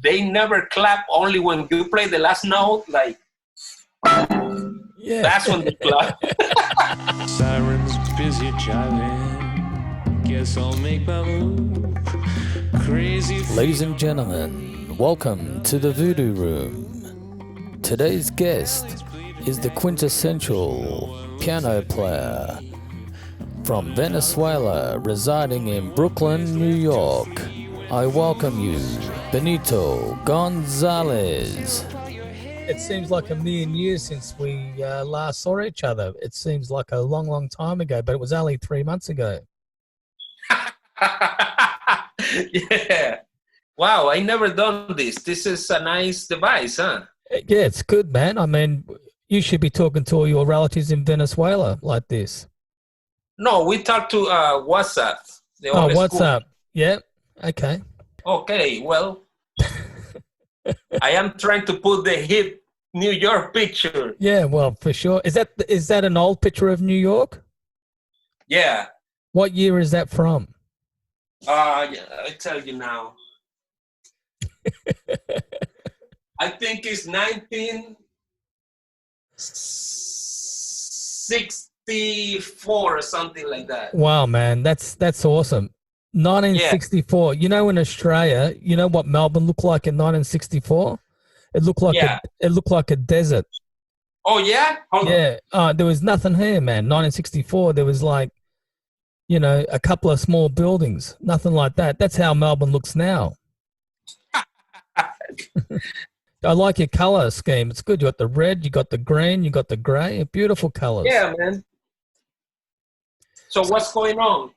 they never clap only when you play the last note. Like, yeah, that's when they clap. Sirens busy jiving. Guess I'll make my move. Crazy. Ladies and gentlemen, welcome to the Voodoo Room. Today's guest is the quintessential piano player from Venezuela, residing in Brooklyn, New York. I welcome you, Benito Gonzalez. It seems like a million years since we last saw each other. It seems like a long, long time ago, but it was only 3 months ago. Yeah. Wow, I never done this. This is a nice device, huh? Yeah, it's good, man. I mean, you should be talking to all your relatives in Venezuela like this. No, we talk to WhatsApp. The Oh, old what's school. up? Yeah, okay. Okay, well, I am trying to put the hip New York picture. Yeah, well, for sure. Is that an old picture of New York? Yeah. What year is that from? Yeah, I tell you now. I think it's 1964 or something like that. Wow, man, that's awesome. 1964. Yeah. You know, in Australia, you know what Melbourne looked like in 1964? It looked like a desert. Oh yeah? Hold Yeah. There was nothing here, man. 1964, there was like, you know, a couple of small buildings, nothing like that. That's how Melbourne looks now. I like your color scheme. It's good. You got the red, you got the green, you got the gray. Beautiful colors. Yeah, man. So what's going on?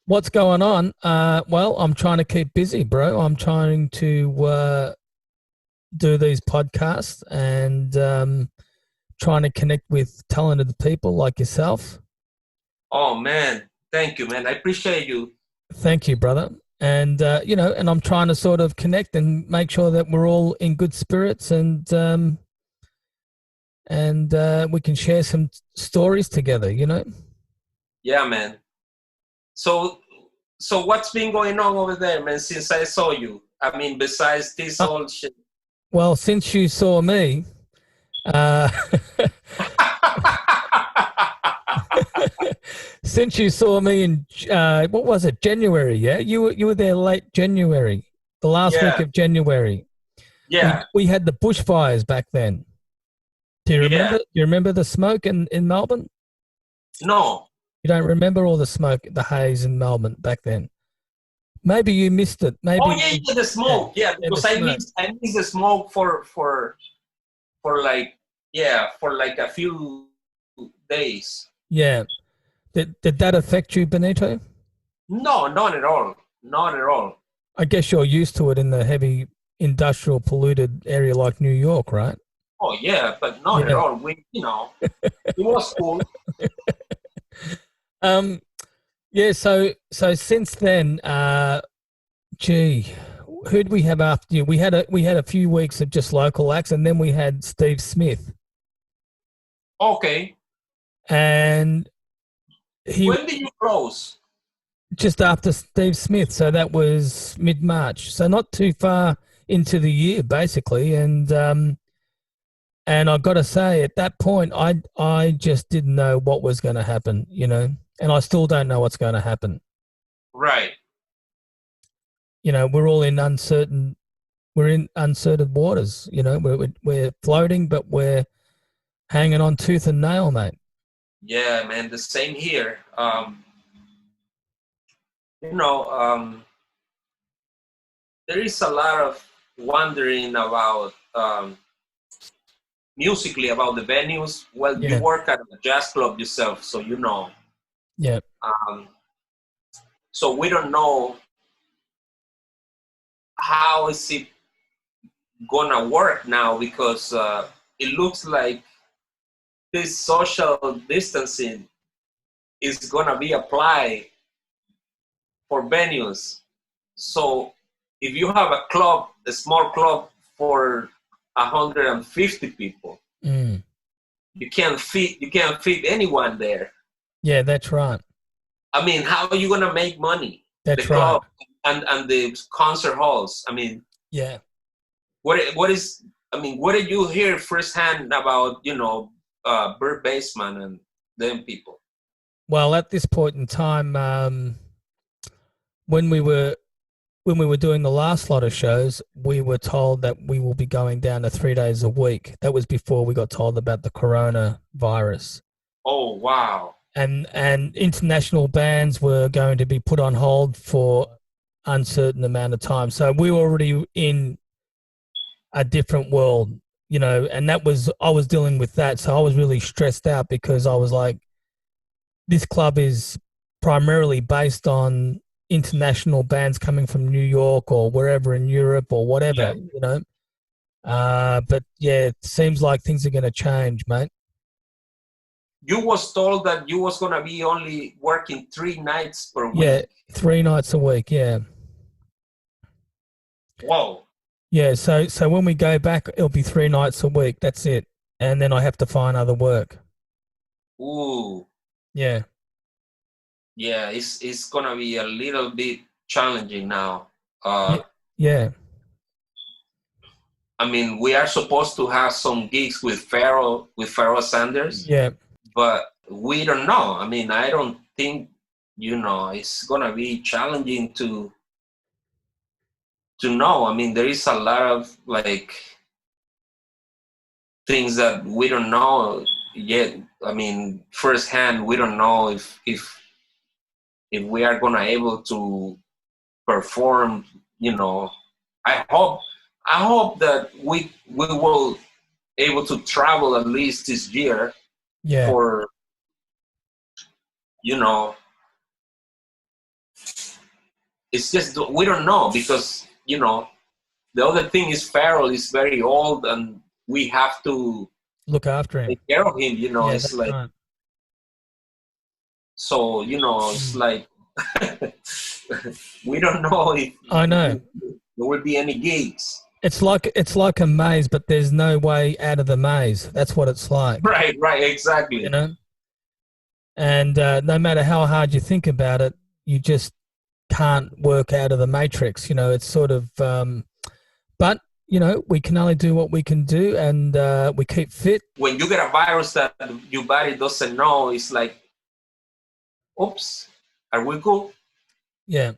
What's going on? Well, I'm trying to keep busy, bro. I'm trying to do these podcasts and trying to connect with talented people like yourself. Oh, man. Thank you, man. I appreciate you. Thank you, brother. And, you know, and I'm trying to sort of connect and make sure that we're all in good spirits and we can share some stories together, you know? Yeah, man. So what's been going on over there, man, since I saw you? I mean, besides this whole shit. Well, since you saw me, since you saw me in what was it, January? Yeah, you were there late January, the last week of January. Yeah, we had the bushfires back then. Do you remember? Do you remember the smoke in Melbourne? No, you don't remember all the smoke, the haze in Melbourne back then. Maybe you missed it. Maybe. Oh yeah, the smoke. Yeah, because I missed the smoke for like a few days. Yeah. Did that affect you, Benito? No, not at all. Not at all. I guess you're used to it in the heavy industrial polluted area like New York, right? Oh yeah, but not at all. It was cool. Yeah, so since then, who'd we have after you? We had a few weeks of just local acts, and then we had Steve Smith. Okay. And when did you close? Just after Steve Smith, so that was mid-March, so not too far into the year, basically. And I've got to say, at that point, I just didn't know what was going to happen, you know, and I still don't know what's going to happen. Right. You know, we're all in uncertain waters. You know, we're floating, but we're hanging on tooth and nail, mate. Yeah, man, the same here. There is a lot of wondering about musically about the venues. Well, you work at a jazz club yourself, so you know. Yeah. So we don't know how is it gonna work now, because it looks like this social distancing is gonna be applied for venues. So if you have a club, a small club for 150 people, you can't fit anyone there. Yeah, that's right. I mean, how are you gonna make money? That's the club right. and the concert halls. I mean, yeah. what is? I mean, what did you hear firsthand about Bert Baseman and them people? Well, at this point in time, when we were doing the last lot of shows, we were told that we will be going down to 3 days a week. That was before we got told about the coronavirus. Oh, wow. And international bands were going to be put on hold for uncertain amount of time. So we were already in a different world, and I was dealing with that. So I was really stressed out because I was like, this club is primarily based on international bands coming from New York or wherever in Europe or whatever, but yeah, it seems like things are going to change, mate. You was told that you was going to be only working 3 nights per week. Yeah, 3 nights a week, yeah. Whoa. Yeah, so when we go back, it'll be 3 nights a week. That's it. And then I have to find other work. Ooh. Yeah. Yeah, it's going to be a little bit challenging now. Yeah. I mean, we are supposed to have some gigs with Pharaoh Sanders. Yeah. But we don't know. I mean, I don't think, it's going to be challenging to know. I mean, there is a lot of things that we don't know yet. I mean, firsthand, we don't know if we are going to able to perform, I hope that we will able to travel at least this year. Yeah. For, it's just, we don't know because, the other thing is Pharaoh is very old and we have to look after him. Take care of him, it's like, right. So, it's like, we don't know if I know there will be any gigs. It's like a maze, but there's no way out of the maze. That's what it's like. Right, exactly. And no matter how hard you think about it, you just can't work out of the matrix. It's sort of, but we can only do what we can do, and we keep fit. When you get a virus that your body doesn't know, it's like, oops, are we cool? Yeah.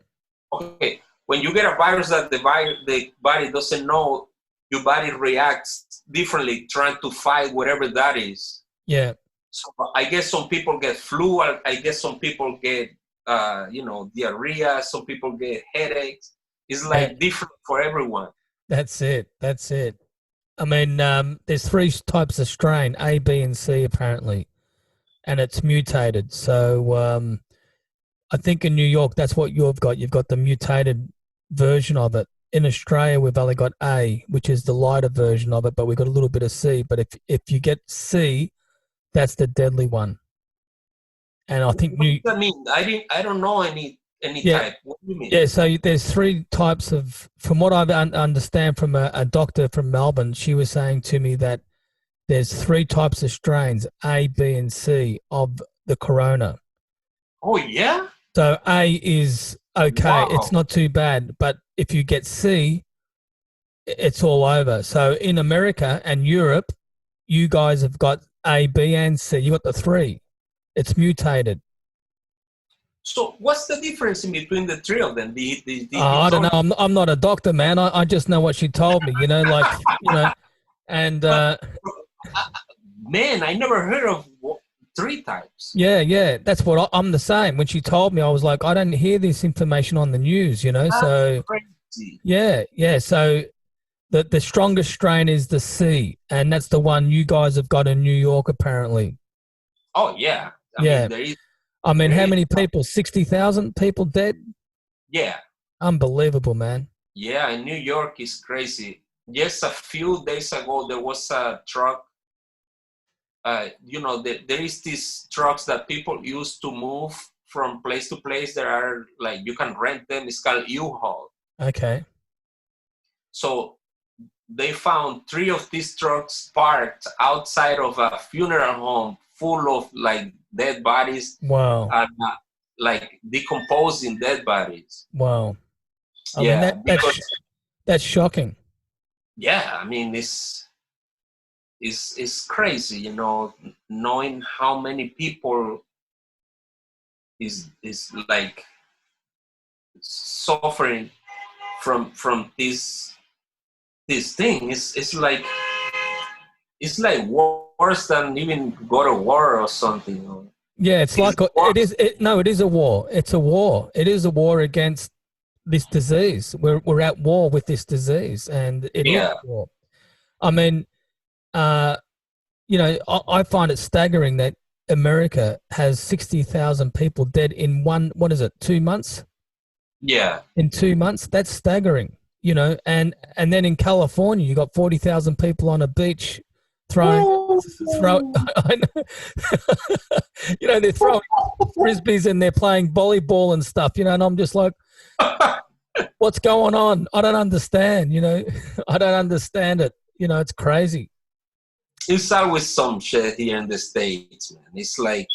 Okay. When you get a virus that the body doesn't know, your body reacts differently, trying to fight whatever that is. Yeah. So I guess some people get flu. I guess some people get, diarrhea. Some people get headaches. It's like different for everyone. That's it. I mean, there's 3 types of strain, A, B, and C, apparently, and it's mutated. So I think in New York, that's what you've got. You've got the mutated version of it. In Australia, we've only got A, which is the lighter version of it, but we've got a little bit of C. But if you get C, that's the deadly one. And I think what does that mean? I don't know any type. What do you mean? Yeah, so there's 3 types of, from what I understand from a doctor from Melbourne, she was saying to me that there's 3 types of strains, A, B, and C, of the corona. Oh, yeah? So A is okay, wow. It's not too bad, but if you get C, it's all over. So in America and Europe, you guys have got A, B, and C. You got the 3. It's mutated. So what's the difference in between the 3 of them? I don't know. I'm not a doctor, man. I just know what she told me. And man, I never heard of 3 types. Yeah. That's what I'm the same. When she told me, I was like, I don't hear this information on the news, That's so crazy. Yeah. So the strongest strain is the C, and that's the one you guys have got in New York, apparently. Oh, yeah. I mean, how many people? 60,000 people dead? Yeah. Unbelievable, man. Yeah, in New York is crazy. Just a few days ago, there was a truck. There is these trucks that people use to move from place to place. There are, like, you can rent them. It's called U-Haul. Okay. So they found 3 of these trucks parked outside of a funeral home full of, like, dead bodies. Wow. And, like, decomposing dead bodies. Wow. I mean, that's shocking. yeah, I mean, it's crazy, you know, knowing how many people is like suffering from this thing. It's like worse than even go to war or something. You know? Yeah, it's like it is. No, it is a war. It's a war. It is a war against this disease. We're at war with this disease, and it is a war. I mean, you know, I find it staggering that America has 60,000 people dead in what is it, 2 months? Yeah. In 2 months, that's staggering. You know, and then in California, you got 40,000 people on a beach throwing. I know. You know, they're throwing frisbees and they're playing volleyball and stuff. You know, and I'm just like, what's going on? I don't understand. You know, I don't understand it. You know, it's crazy. It's always some shit here in the States, man. It's like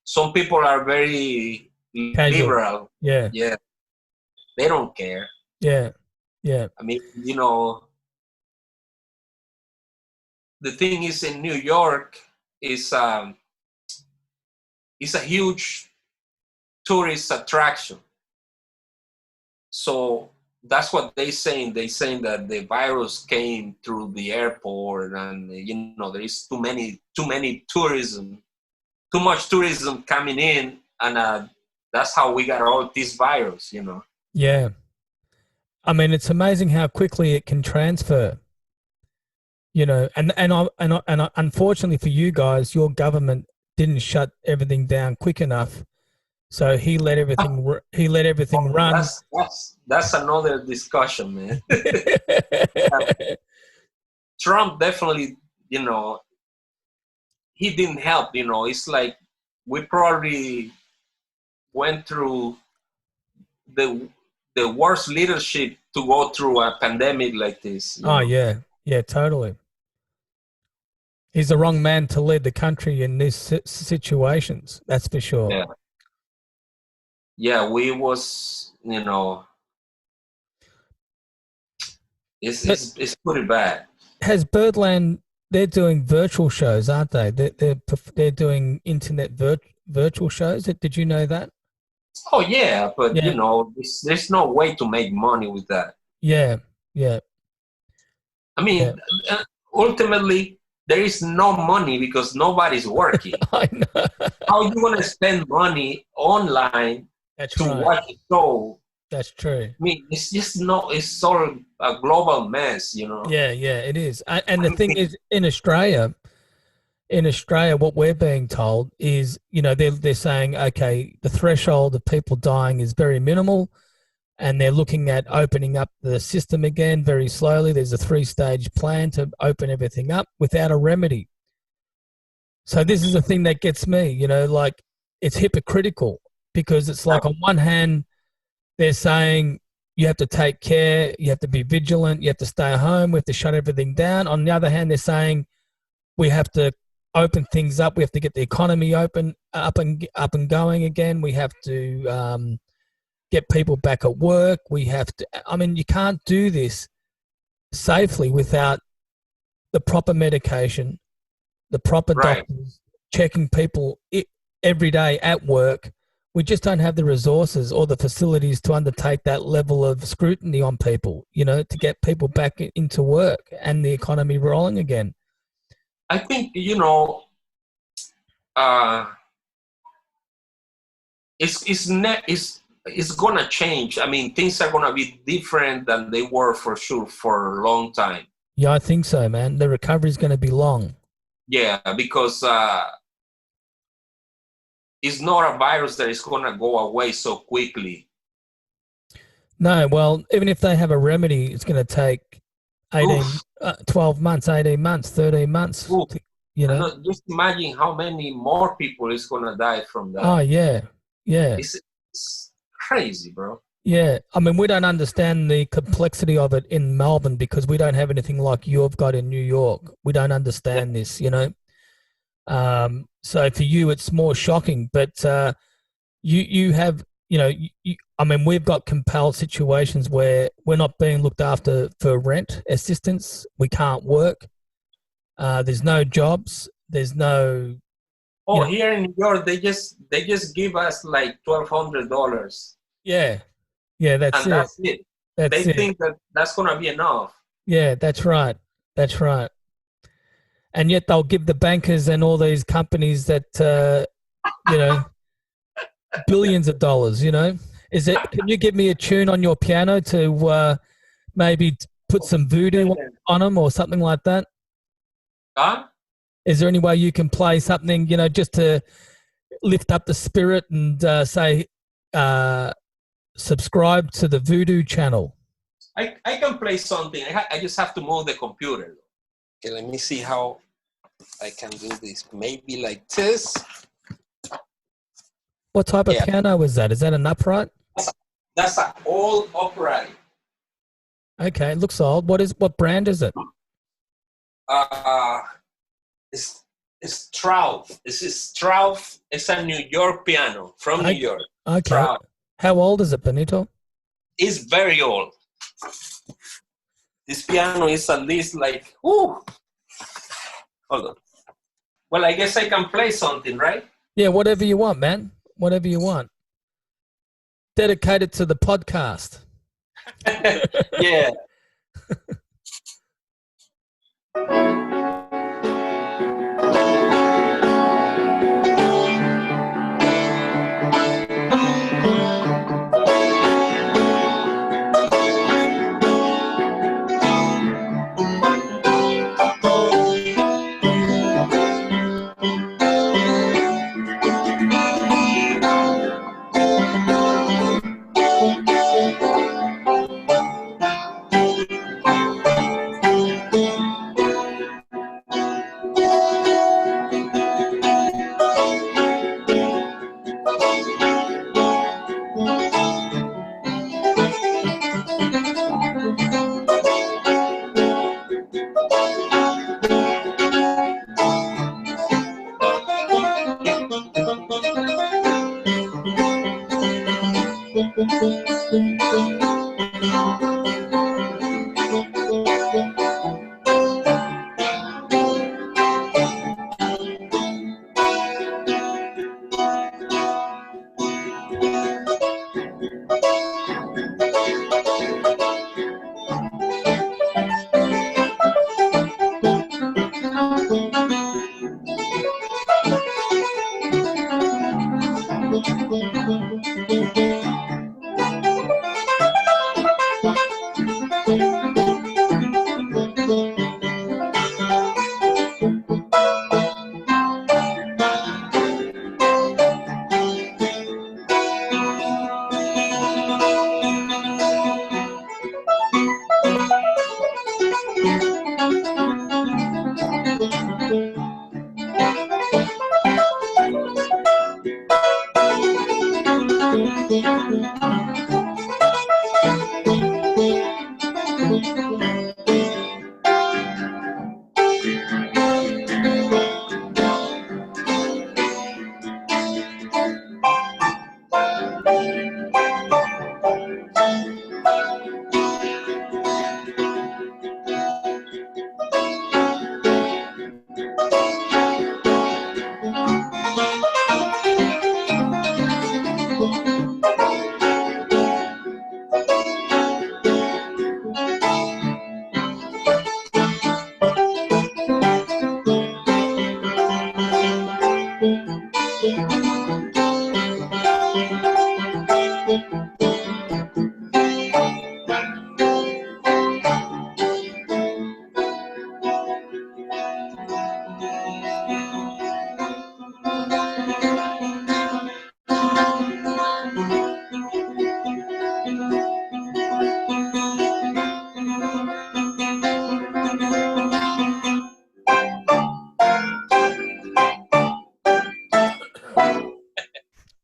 some people are very Casual. liberal. Yeah. Yeah. They don't care. Yeah. Yeah. I mean, you know, the thing is in New York is a huge tourist attraction. So that's what they saying. They saying that the virus came through the airport, and you know there is too much tourism coming in, and that's how we got all this virus. You know. Yeah, I mean it's amazing how quickly it can transfer. You know, and unfortunately for you guys, your government didn't shut everything down quick enough. So he let everything run. That's another discussion, man. Trump definitely, you know, he didn't help. You know, it's like we probably went through the worst leadership to go through a pandemic like this. Oh know? Yeah, totally. He's the wrong man to lead the country in these situations. That's for sure. Yeah. Yeah, we was, you know, it's pretty bad. Has Birdland? They're doing virtual shows, aren't they? They're doing internet virtual shows. Did you know that? Oh yeah, but you know, there's no way to make money with that. Yeah, yeah. I mean, ultimately, there is no money because nobody's working. I know. How you want to spend money online? That's to right. watch a show. That's true. I mean, it's just it's sort of a global mess, you know. Yeah, it is. And the thing is, in Australia, what we're being told is, you know, they're saying, okay, the threshold of people dying is very minimal, and they're looking at opening up the system again very slowly. There's a 3-stage plan to open everything up without a remedy. So this is the thing that gets me, you know, like it's hypocritical. Because it's like on one hand, they're saying you have to take care, you have to be vigilant, you have to stay home, we have to shut everything down. On the other hand, they're saying we have to open things up, we have to get the economy up and going again. We have to get people back at work. We have to. I mean, you can't do this safely without the proper medication, the proper doctors checking people every day at work. We just don't have the resources or the facilities to undertake that level of scrutiny on people, you know, to get people back into work and the economy rolling again. I think, you know, it's going to change. I mean, things are going to be different than they were for sure for a long time. Yeah, I think so, man. The recovery is going to be long. Yeah, because it's not a virus that is going to go away so quickly. No, well, even if they have a remedy, it's going to take 12 months, 18 months, 13 months. You know, just imagine how many more people is going to die from that. Oh, yeah. Yeah. It's crazy, bro. Yeah. I mean, we don't understand the complexity of it in Melbourne because we don't have anything like you've got in New York. We don't understand this, you know. So for you, it's more shocking. But you have I mean, we've got compelled situations where we're not being looked after for rent assistance. We can't work. There's no jobs. There's no. Here in New York, they just give us like $1,200. Yeah, that's and it. That's it. They think that that's gonna be enough. Yeah, that's right. That's right. And yet they'll give the bankers and all these companies that billions of dollars. Can you give me a tune on your piano to maybe put some voodoo on them or something like that? Huh? Is there any way you can play something, just to lift up the spirit and say, subscribe to the Voodoo channel? I can play something. I just have to move the computer. Okay, let me see how I can do this. Maybe like this. What type of piano is that? Is that an upright? That's an old upright. Okay, it looks old. What brand is it? It's Stroud. It's Stroud. It's a New York piano from New York. Okay. Stroud. How old is it, Benito? It's very old. This piano is at least like, hold on. Well, I guess I can play something, right? Yeah, whatever you want, man. Whatever you want. Dedicated to the podcast. Yeah.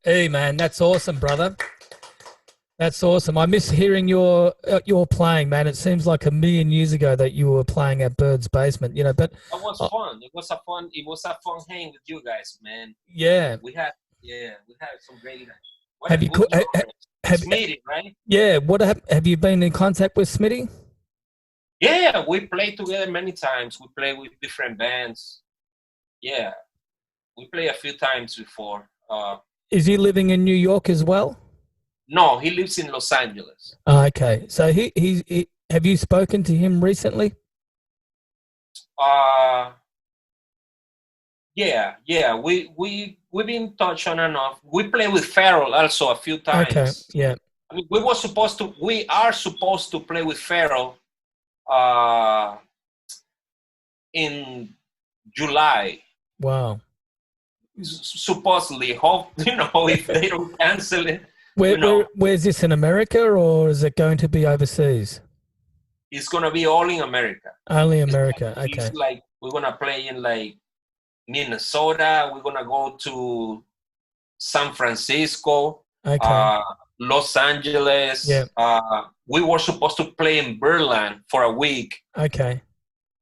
Hey, man, that's awesome, brother. That's awesome. I miss hearing your playing, man. It seems like a million years ago that you were playing at Bird's Basement, but it was fun. It was a fun hang with you guys, man. Yeah. We had some great nights. What Have a you good have Smitty, right? yeah? What have you been in contact with Smitty? Yeah, we play together many times. We play with different bands. Yeah, we play a few times before. Is he living in New York as well? No, he lives in Los Angeles. Okay, so he have you spoken to him recently? Uh, yeah. We've been in touch on and off. We play with Pharaoh also a few Okay, times. yeah. I mean, we are supposed to play with Pharaoh in July. Wow. Supposedly, hope if they don't cancel it, Where's this, in America, or is it going to be overseas? it's gonna be all in America. Only America. It's Okay. like we're gonna play in like Minnesota. We're gonna go to San Francisco, Okay. Los Angeles. Yeah. We were supposed to play in Berlin for a week Okay.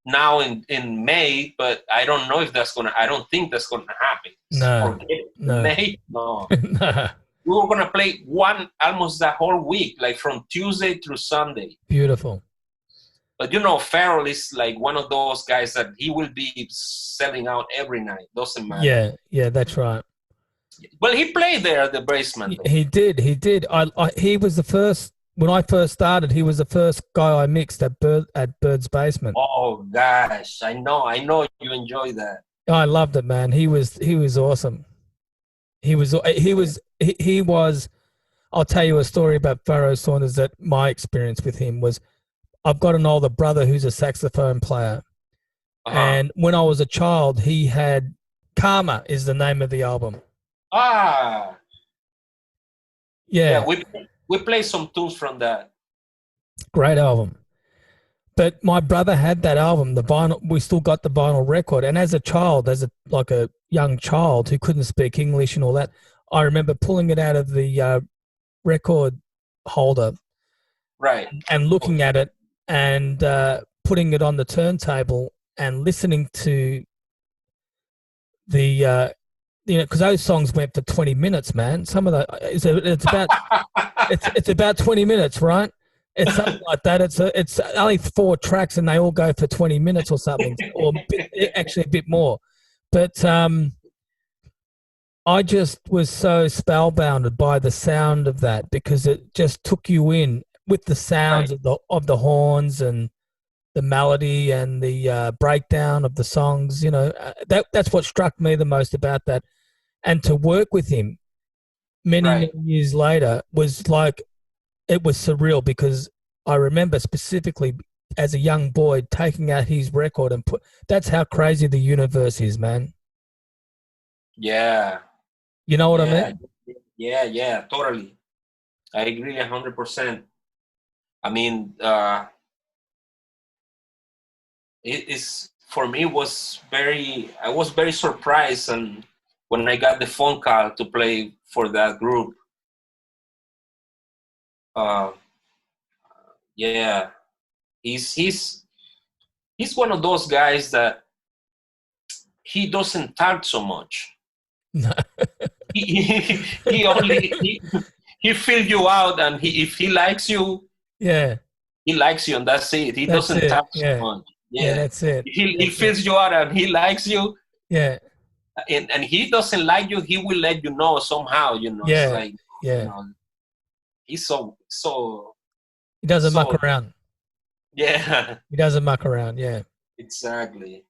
now in May, but I don't know if I don't think that's gonna happen. No. Forget it. No. May? No. No. We were gonna play almost the whole week, like from Tuesday through Sunday. Beautiful. But Pharaoh is like one of those guys that he will be selling out every night. Doesn't matter. Yeah, that's right. Well, he played there at the basement. He did. He was the first, when I first started, he was the first guy I mixed at Bird's Basement. Oh gosh, I know you enjoy that. I loved it, man. He was awesome. He was. I'll tell you a story about Pharoah Sanders. That my experience with him was, I've got an older brother who's a saxophone player, and when I was a child, he had Karma is the name of the album. Yeah, we play some tunes from that. Great album. But my brother had that album, the vinyl. We still got the vinyl record. And as a child, a young child who couldn't speak English and all that, I remember pulling it out of the record holder, right, and looking at it and putting it on the turntable and listening to the because those songs went for 20 minutes, man. Some of the it's about it's about 20 minutes, right? It's something like that. It's only 4 tracks and they all go for 20 minutes or something, or actually a bit more. But I just was so spellbounded by the sound of that, because it just took you in with the sounds of the horns and the melody and the breakdown of the songs. That's what struck me the most about that. And to work with him many years later was like, it was surreal, because I remember specifically as a young boy taking out his record and that's how crazy the universe is, man. Yeah. You know what I mean? Yeah, totally. I agree 100%. I mean, for me, I was very surprised, and when I got the phone call to play for that group, yeah, he's one of those guys that he doesn't talk so much. No. he only he fills you out, and if he likes you, he likes you, and that's it. He doesn't talk so much. Yeah, that's it. He fills you out, and he likes you. Yeah. And he doesn't like you, he will let you know somehow, Yeah. It's like, yeah. He's so he doesn't muck around. Yeah. He doesn't muck around, yeah. Exactly.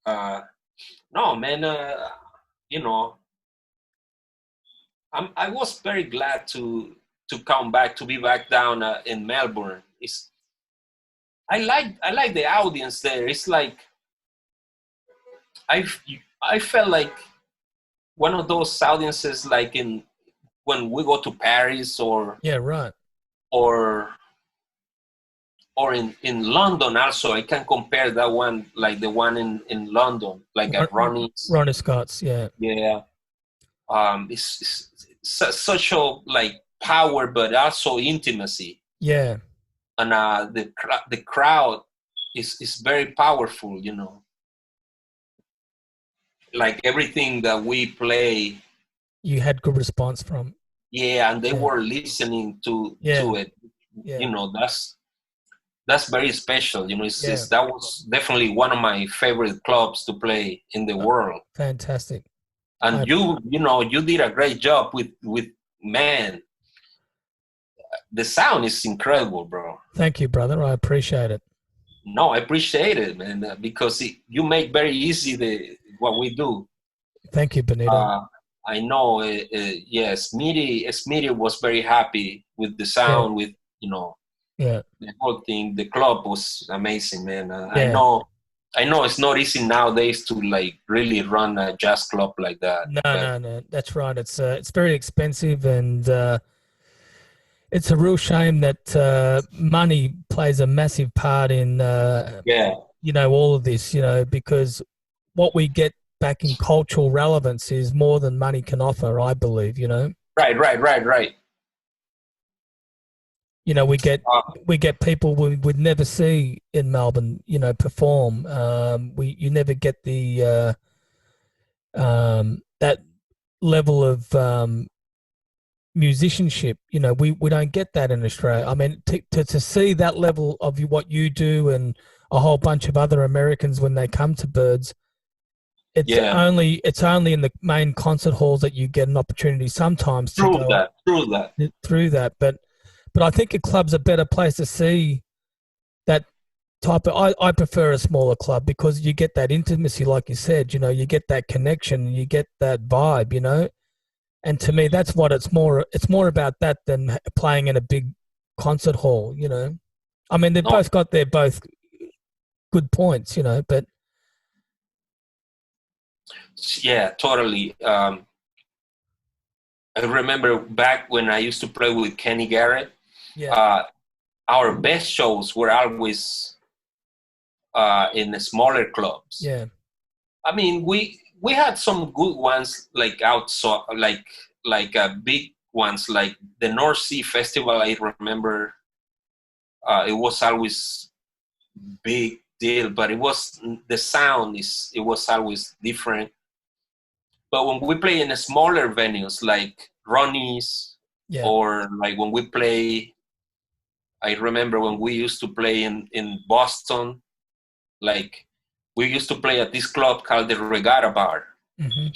No, man, I was very glad to come back, to be back down in Melbourne. I like the audience there. It's like I felt like one of those audiences, like when we go to Paris or or in London also. I can compare that one, like the one in London, like at Ronnie Scott's, yeah. It's such a like power, but also intimacy. Yeah. And the crowd is very powerful, Like everything that we play, you had good response from. Yeah, and they Yeah. were listening to it. Yeah. You know, that's very special. You know, Yeah. that was definitely one of my favorite clubs to play in the world. Fantastic. And you did a great job with man. The sound is incredible, bro. Thank you, brother. I appreciate it. No, I appreciate it, man, because you make very easy what we do. Thank you, Benito. I know. Yes, Smitty was very happy with the sound, with Yeah. the whole thing. The club was amazing, man. Yeah. I know it's not easy nowadays to like really run a jazz club like that. No. That's right. It's very expensive, and it's a real shame that money plays a massive part in all of this. Because what we get back in cultural relevance is more than money can offer, I believe. Right. We get people we would never see in Melbourne, perform. You never get the that level of musicianship. We don't get that in Australia. I mean, to see that level of what you do and a whole bunch of other Americans when they come to Birds, it's only in the main concert halls that you get an opportunity sometimes to go through that. But I think a club's a better place to see that type of. I prefer a smaller club because you get that intimacy, like you said. You get that connection, you get that vibe. And to me, that's what it's more. It's more about that than playing in a big concert hall. I mean, they've both got their both good points. But yeah, totally. I remember back when I used to play with Kenny Garrett. Yeah. Our best shows were always in the smaller clubs. Yeah. I mean, we had some good ones like outside, like big ones, like the North Sea Festival. I remember it was always big deal, but the sound was always different. But when we play in the smaller venues like Ronnie's, or like when we play, I remember when we used to play in Boston, like we used to play at this club called the Regatta Bar. Mm-hmm.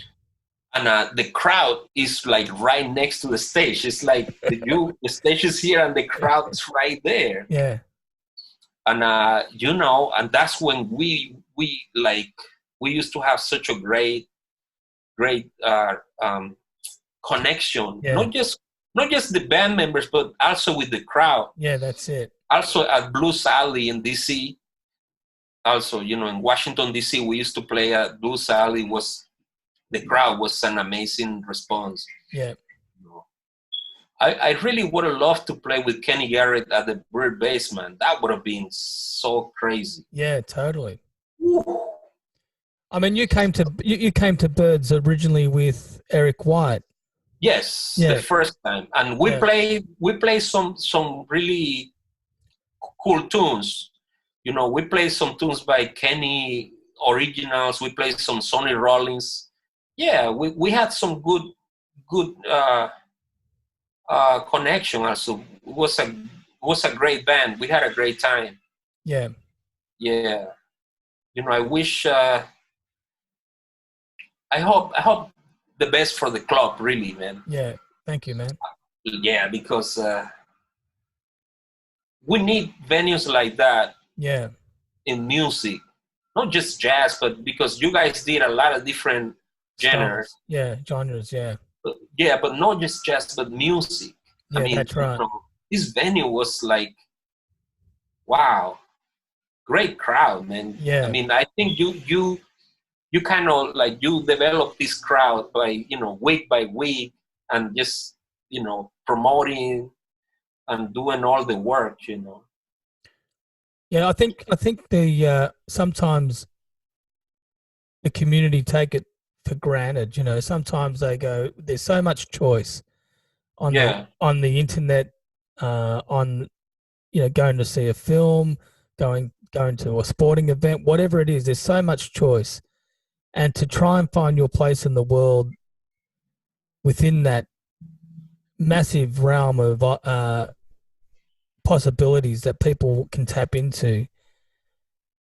And the crowd is like right next to the stage. It's like the stage is here and the crowd's right there. Yeah. And and that's when we used to have such a great connection. Yeah. Not just the band members, but also with the crowd. Yeah, that's it. Also at Blues Alley in DC. Also, in Washington DC, we used to play at Blues Alley. The crowd was an amazing response. Yeah. I really would have loved to play with Kenny Garrett at the Bird Basement. That would have been so crazy. Yeah, totally. Woo. I mean, you came to Birds originally with Eric White. Yes, the first time, and we play some really cool tunes. We play some tunes by Kenny originals. We play some Sonny Rollins. Yeah, we had some good connection. Also, it was a great band. We had a great time. Yeah. I wish. I hope the best for the club, really, man. Yeah, thank you, man. Yeah, because we need venues like that. Yeah. In music, not just jazz, but because you guys did a lot of different genres. Yeah, genres. Yeah. But not just jazz, but music. Yeah, I mean, that's right. This venue was like, wow, great crowd, man. Yeah. I mean, I think you kind of like you develop this crowd by week by week and just promoting and doing all the work. Yeah, I think the sometimes the community take it for granted. Sometimes they go, there's so much choice on the internet, on going to see a film, going to a sporting event, whatever it is. There's so much choice, and to try and find your place in the world within that massive realm of possibilities that people can tap into.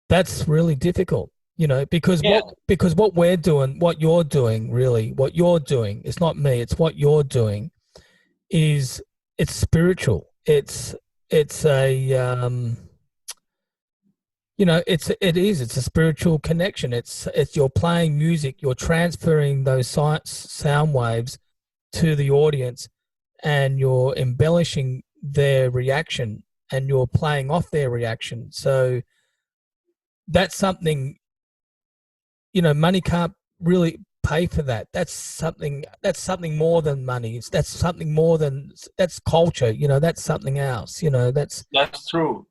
That's really difficult, you know, because what we're doing, what you're doing, really, what you're doing, it's not me, it's what you're doing, is it's spiritual. It's a you know, it's a spiritual connection. It's you're playing music, you're transferring those sound waves to the audience, and you're embellishing their reaction, and you're playing off their reaction. So that's something, you know, money can't really pay for that. That's something more than money. That's something more than, that's culture, you know, that's something else, you know, that's true.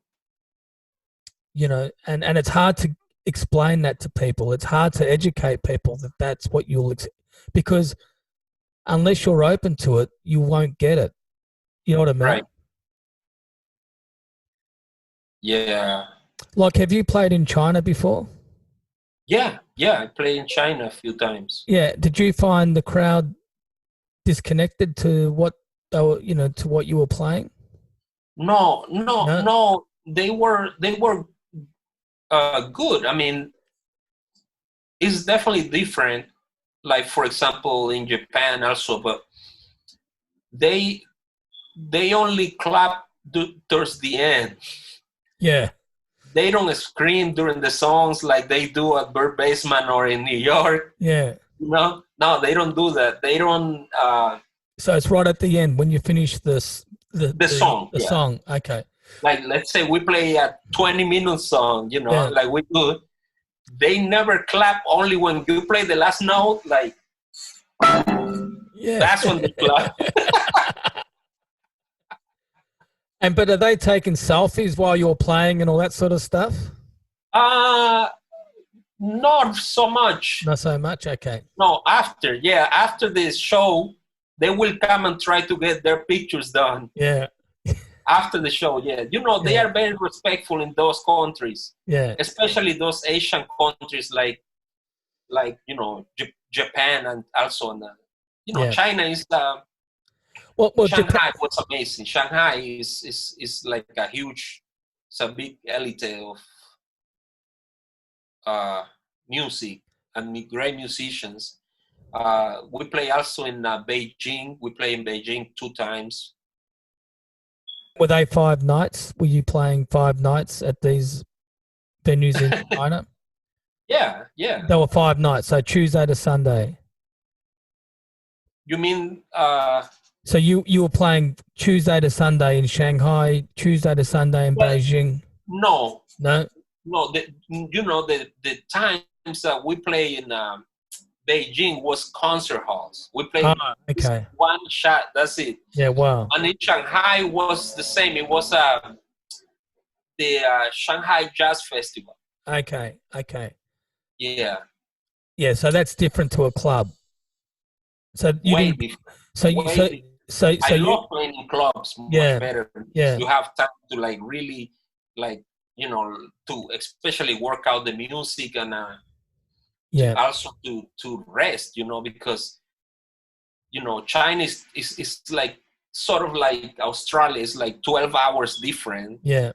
You know, and it's hard to explain that to people. It's hard to educate people that that's what because unless you're open to it, you won't get it. You know what I mean? Right. Yeah. Like, have you played in China before? Yeah, I played in China a few times. Yeah. Did you find the crowd disconnected to what they were, you know, to what you were playing? No. They were good. I mean, it's definitely different. Like, for example, in Japan also, but they only clap towards the end. Yeah. They don't scream during the songs like they do at Bird Basement or in New York. Yeah. No, they don't do that. They don't. So it's right at the end when you finish the song. The song. Okay. Like, let's say we play a 20-minute song, you know, like we do. They never clap, only when you play the last note, like, that's when they clap. But are they taking selfies while you're playing and all that sort of stuff? Not so much. Not so much, okay. No, after this show, they will come and try to get their pictures done. Yeah. After the show, you know, they are very respectful in those countries. Yeah. Especially those Asian countries like you know, Japan, and also you know, China is Shanghai was amazing. Shanghai is like a huge, it's a big elite of music and great musicians. We play also in Beijing. We play in Beijing 2 times. Were they 5 nights? Were you playing 5 nights at these venues in China? Yeah. They were 5 nights, so Tuesday to Sunday. You mean? So you were playing Tuesday to Sunday in Shanghai, Tuesday to Sunday in Beijing? No. You know, the times that we play in Beijing was concert halls. We played one shot. That's it. Yeah, wow. And in Shanghai was the same. It was the Shanghai Jazz Festival. Okay. Yeah. Yeah, so that's different to a club. So you I love playing in clubs much better. Yeah. You have time to like really, like, you know, to especially work out the music and also to rest, you know, because, you know, China is like sort of like Australia is like 12 hours different. Yeah.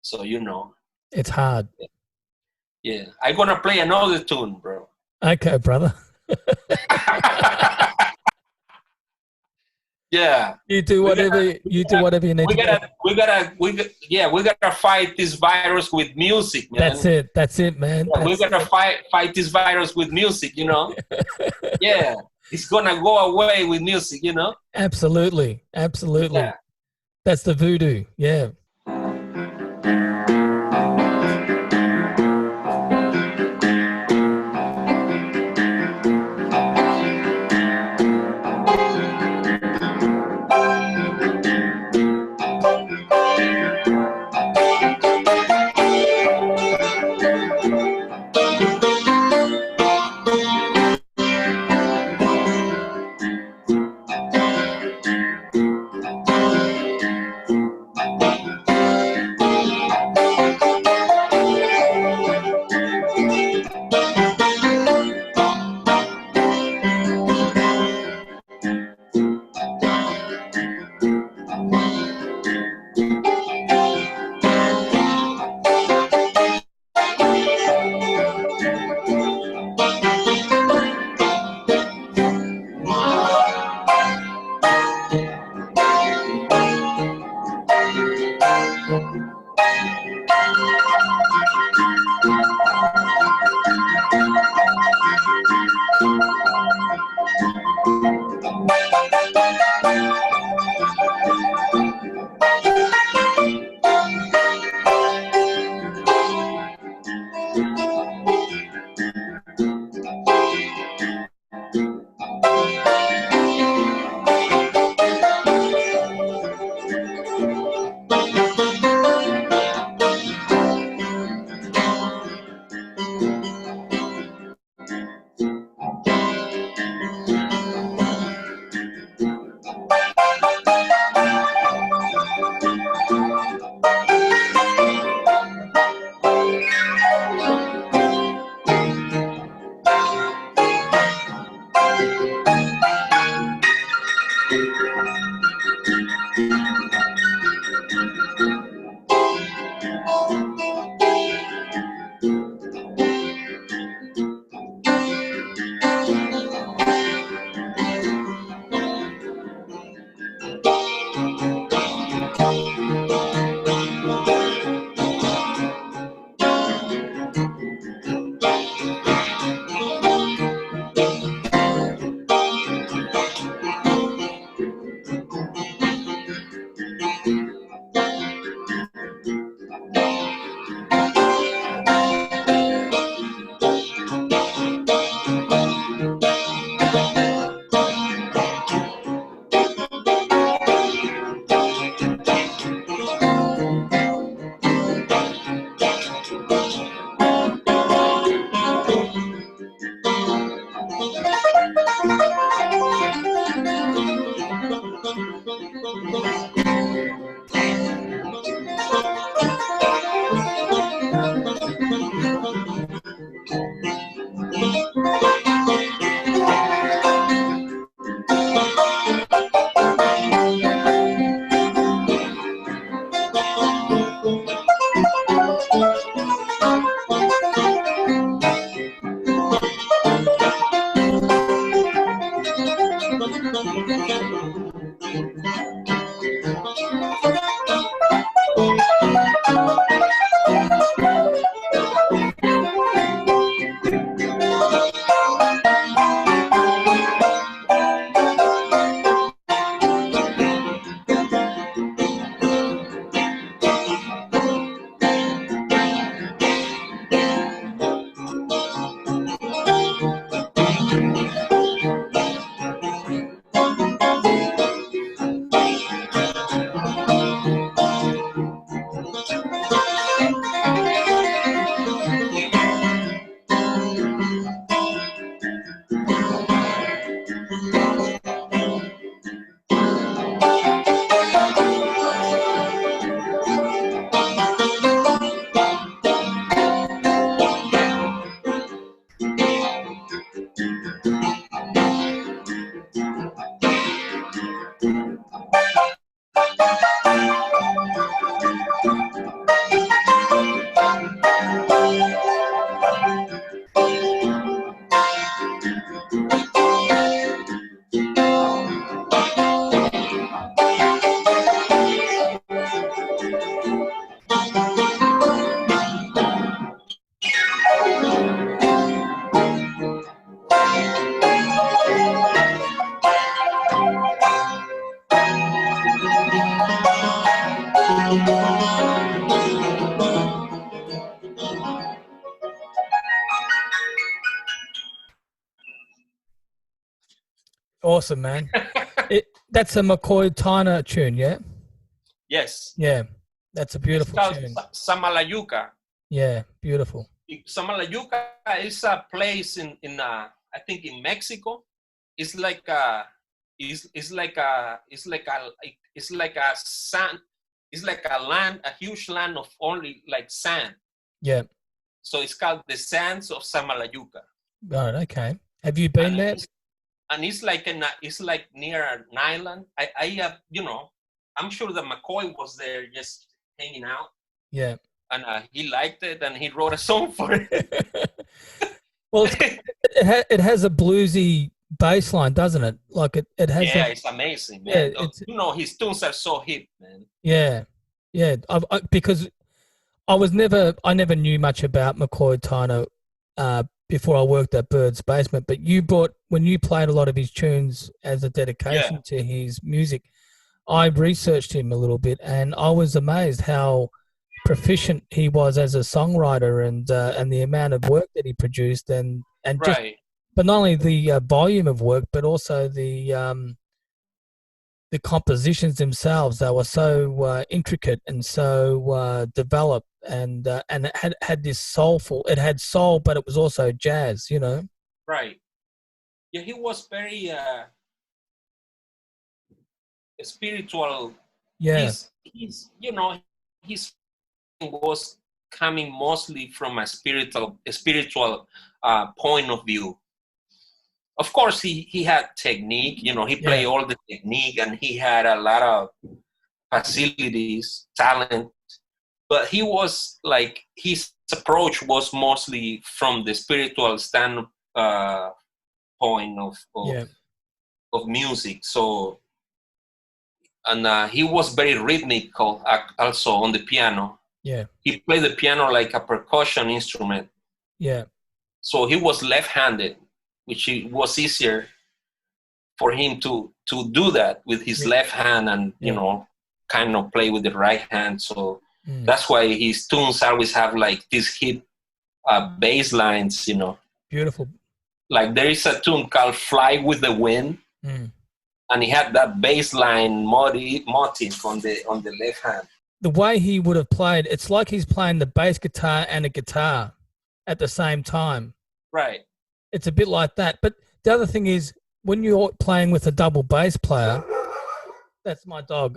So, you know, it's hard. Yeah. I'm going to play another tune, bro. Okay, brother. Yeah. You do whatever you need to do. We gotta fight this virus with music, man. That's it, man. Yeah, we gotta fight this virus with music, you know. Yeah. It's gonna go away with music, you know. Absolutely. Yeah. That's the voodoo. Yeah. Awesome, man. That's a McCoy Tyner tune, yeah? Yes. Yeah, that's a beautiful tune. Samalayuca. Yeah, beautiful. Samalayuca is a place in I think in Mexico. It's like a sand. It's like a huge land of only like sand. Yeah. So it's called the Sands of Samalayuca. Right. Okay. Have you been there? And it's like near an island. I I'm sure that McCoy was there just hanging out. Yeah. And he liked it, and he wrote a song for it. Well, it has a bluesy bass line, doesn't it? Like it has. Yeah, it's amazing, man. Yeah, his tunes are so hip, man. Yeah, yeah. Because I never knew much about McCoy Tyner before I worked at Bird's Basement. But when you played a lot of his tunes as a dedication to his music, I researched him a little bit, and I was amazed how proficient he was as a songwriter, and the amount of work that he produced, and just, Right. but not only the volume of work, but also the compositions themselves. They were so intricate and so developed, and it had this soulful. It had soul, but it was also jazz. You know. Right. Yeah, he was very spiritual. Yeah. He's you know, his was coming mostly from a spiritual point of view. Of course, he had technique. You know, he played all the technique, and he had a lot of facilities, talent. But he was like, his approach was mostly from the spiritual stand point of music. So, and he was very rhythmical also on the piano. Yeah. He played the piano like a percussion instrument. Yeah. So he was left-handed, which it was easier for him to do that with his left hand, and you know, kind of play with the right hand. So that's why his tunes always have like these hit bass lines, you know. Beautiful. Like there is a tune called "Fly with the Wind," and he had that bass line motif on the left hand. The way he would have played, it's like he's playing the bass guitar and a guitar at the same time. Right. It's a bit like that. But the other thing is, when you're playing with a double bass player, that's my dog.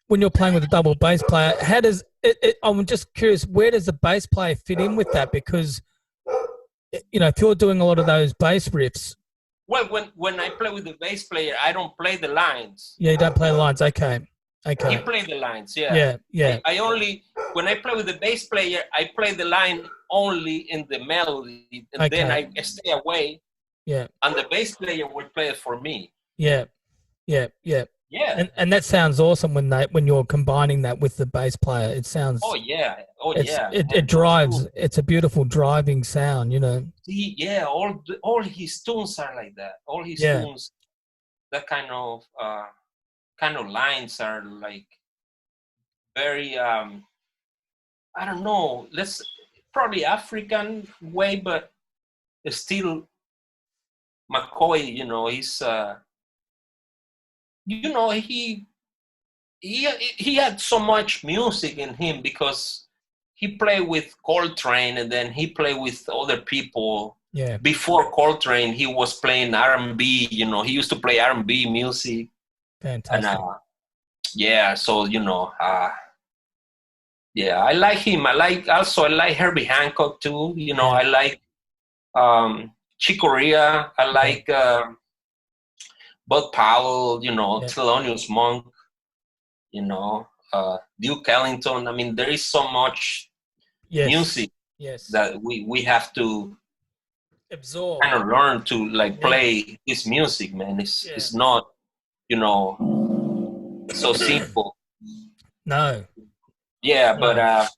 When you're playing with a double bass player, how does it? I'm just curious, where does the bass player fit in with that? Because, you know, if you're doing a lot of those bass riffs. Well, when I play with the bass player, I don't play the lines. Yeah, you don't play the lines. Okay. He plays the lines. Yeah. Yeah. Yeah. I only, when I play with the bass player, I play the line only in the melody, and then I stay away. Yeah. And the bass player will play it for me. Yeah. Yeah. Yeah. Yeah. And that sounds awesome when you're combining that with the bass player. It sounds. Oh yeah. Oh yeah. It drives. It's a beautiful driving sound, you know. See, yeah, all his tunes are like that. All his tunes, that kind of lines are like very I don't know. Let's probably African way, but it's still McCoy. You know, he's you know, he had so much music in him because he played with Coltrane, and then he played with other people. Yeah. Before Coltrane, he was playing R&B. You know, he used to play R&B music. Fantastic. And, yeah, so you know, yeah, I like him. I like Herbie Hancock too. You know, I like Chick Corea. I like Bud Powell. You know, Thelonious Monk. You know, Duke Ellington. I mean, there is so much music that we have to absorb, kind of learn to like play this music, man. It's not, you know, so simple. No. Yeah, but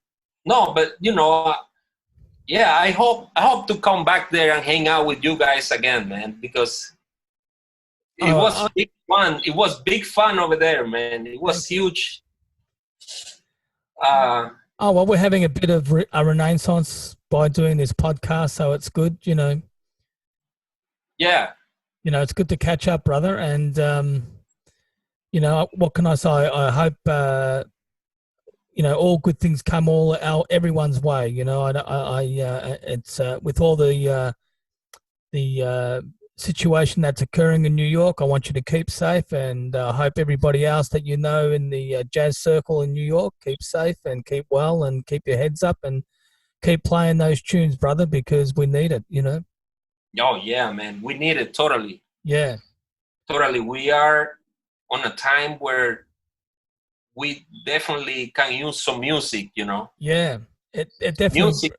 no, but you know, yeah, I hope to come back there and hang out with you guys again, man, because it was big fun. It was big fun over there, man. It was huge. Well, we're having a bit of a renaissance by doing this podcast, so it's good, you know. Yeah. You know, it's good to catch up, brother. And, you know, what can I say? I hope, you know, all good things come everyone's way. You know, it's with all the situation that's occurring in New York. I want you to keep safe, and I hope everybody else that you know in the jazz circle in New York keep safe and keep well and keep your heads up and keep playing those tunes, brother, because we need it. You know. Oh yeah, man, we need it totally. Yeah, totally. We are on a time where we definitely can use some music. You know. Yeah, it definitely.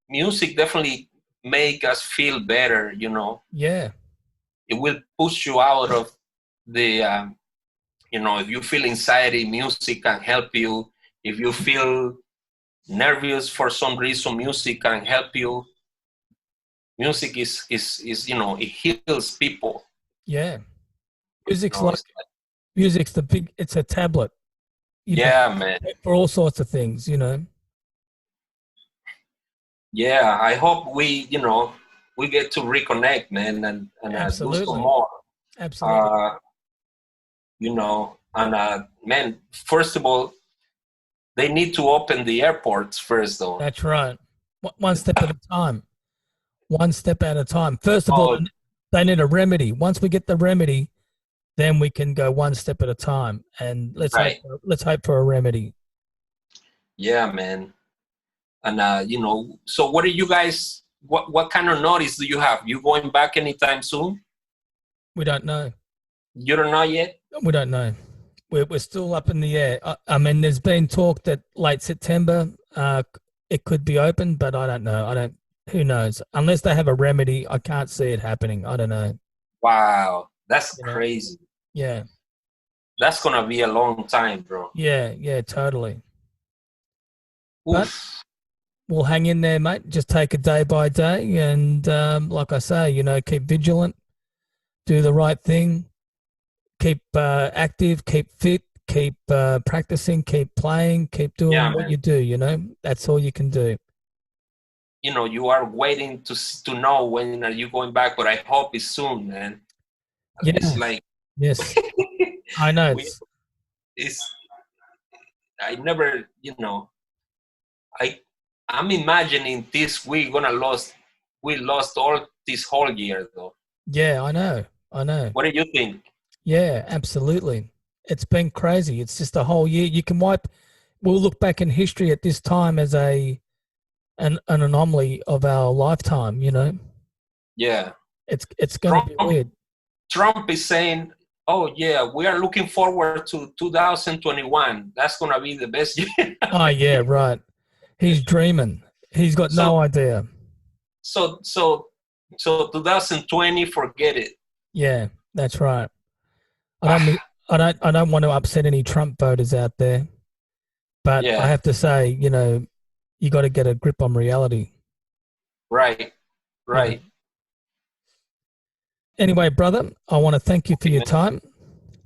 Music definitely make us feel better, you know. Yeah. It will push you out of the, you know, if you feel anxiety, music can help you. If you feel nervous for some reason, music can help you. Music is you know, it heals people. Yeah. Music's it's a tablet. Yeah, man. For all sorts of things, you know. Yeah, I hope we get to reconnect, man, and do some Absolutely. more. Absolutely. And man, first of all, they need to open the airports first, though. That's right. One step at a time. One step at a time. First of all, Oh, they need a remedy. Once we get the remedy, then we can go one step at a time. And right. let's hope for a remedy. Yeah, man. And so what are you guys? What kind of notice do you have? You going back anytime soon? We don't know. You don't know yet. We don't know. We're still up in the air. I mean, there's been talk that late September it could be open, but I don't know. Who knows? Unless they have a remedy, I can't see it happening. I don't know. Wow, that's crazy. Yeah. That's gonna be a long time, bro. Yeah, totally. Oof. But we'll hang in there, mate. Just take it day by day, and like I say, keep vigilant, do the right thing, keep active, keep fit, keep practicing, keep playing, keep doing what you do. That's all you can do. You are waiting to know when are you going back, but I hope it's soon, man. Yeah. It's like yes, I know. I never, I'm imagining this we lost all this whole year though. Yeah, I know. What do you think? Yeah, absolutely. It's been crazy. It's just a whole year. We'll look back in history at this time as an anomaly of our lifetime, Yeah. It's going to be weird. Trump is saying, oh yeah, we are looking forward to 2021. That's going to be the best year. Oh yeah, right. He's dreaming. He's got no idea. So 2020, forget it. Yeah, that's right. I don't want to upset any Trump voters out there, but I have to say, you got to get a grip on reality. Right. Anyway, brother, I want to thank you for your time.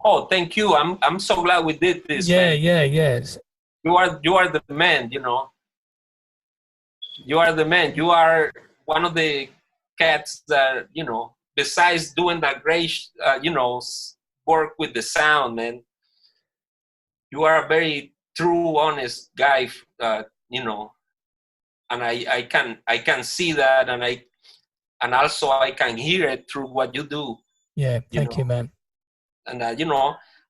Oh, thank you. I'm so glad we did this. Yeah, man. Yes. You are the man. You are the man. You are one of the cats that besides doing that great work with the sound, man. You are a very true, honest guy. And I can see that, and also I can hear it through what you do. Yeah, thank you, man. And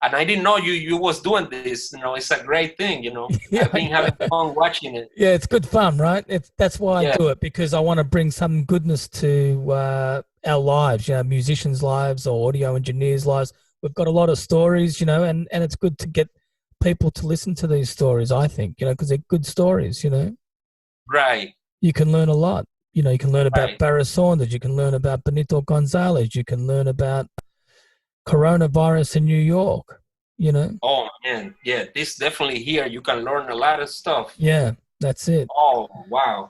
and I didn't know you was doing this. It's a great thing. Yeah, I've been having fun watching it. Yeah, it's good fun, right? That's why I do it, because I want to bring some goodness to our lives. Musicians' lives or audio engineers' lives. We've got a lot of stories, and it's good to get people to listen to these stories. I think, because they're good stories. Right. You can learn a lot. You can learn about Pharoah Sanders. You can learn about Benito Gonzalez. You can learn about coronavirus in New York. Oh man, yeah, this definitely here. You can learn a lot of stuff. Yeah, that's it. Oh wow.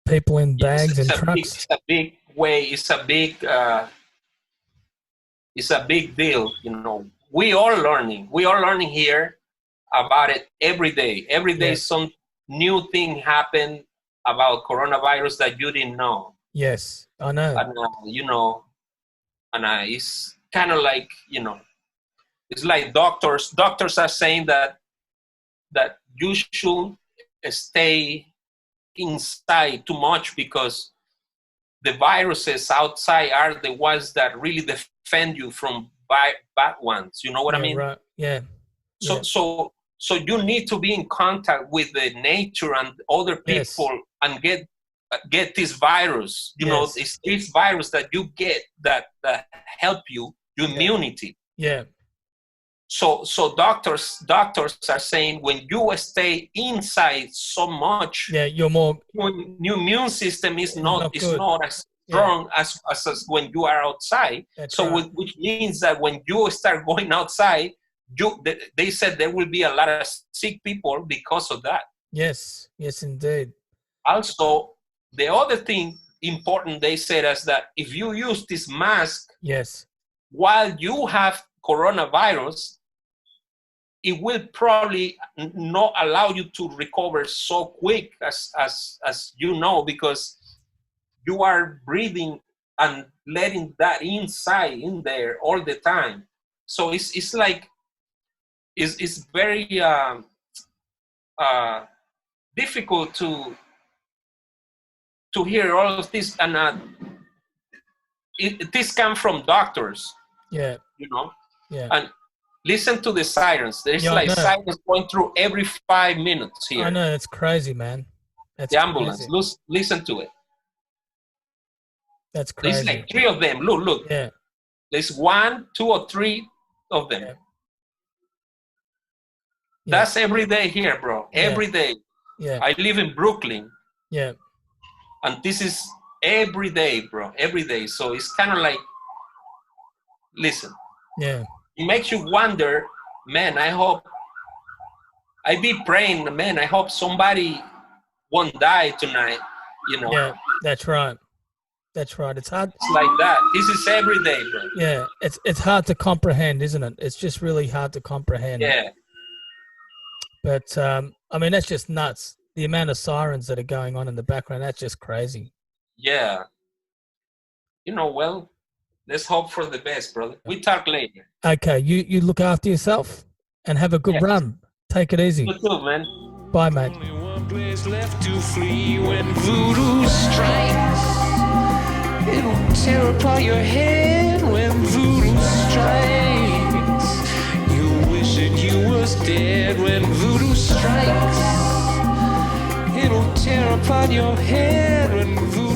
People in bags and trucks. It's a big way. It's a big deal. We are learning. We are learning here about it every day. Every day, some new thing happen about coronavirus that you didn't know. Yes, I know. And it's kind of like, it's like doctors are saying that you should stay inside too much, because the viruses outside are the ones that really defend you from bad ones. You know what I mean? Right. Yeah. So you need to be in contact with the nature and other people and get this virus. It's this virus that you get that help your immunity. Yeah. So doctors are saying when you stay inside so much, you're more. Your immune system is not as strong as when you are outside. That's which means that when you start going outside, they said there will be a lot of sick people because of that. Yes, indeed. Also, the other thing important they said is that if you use this mask, while you have coronavirus, it will probably not allow you to recover so quick as you know, because you are breathing and letting that inside in there all the time. So it's like it's very difficult to hear all of this, and this comes from doctors. Yeah. You know. Yeah. And listen to the sirens. There's like sirens going through every 5 minutes here. I know, it's crazy, man. That's the ambulance. Listen to it. That's crazy. There's like 3 of them. Look. Yeah. There's 1, 2, or 3 of them. Yeah. That's every day here, bro. Every day. Yeah. I live in Brooklyn. Yeah. And this is every day, bro. Every day. So it's kind of like, listen. Yeah. It makes you wonder, man, I be praying, man, I hope somebody won't die tonight, you know. Yeah, that's right. That's right. It's hard. It's like that. This is every day, bro. Yeah, it's hard to comprehend, isn't it? It's just really hard to comprehend. Yeah. But, I mean, that's just nuts. The amount of sirens that are going on in the background, that's just crazy. Yeah. You know, well, let's hope for the best, brother. We talk later. Okay, you look after yourself and have a good run. Take it easy. You too, man. Bye, mate. Only one place left to flee when voodoo strikes. It'll tear apart your head when voodoo strikes. You wish that you was dead when voodoo strikes. It'll tear apart your head when voodoo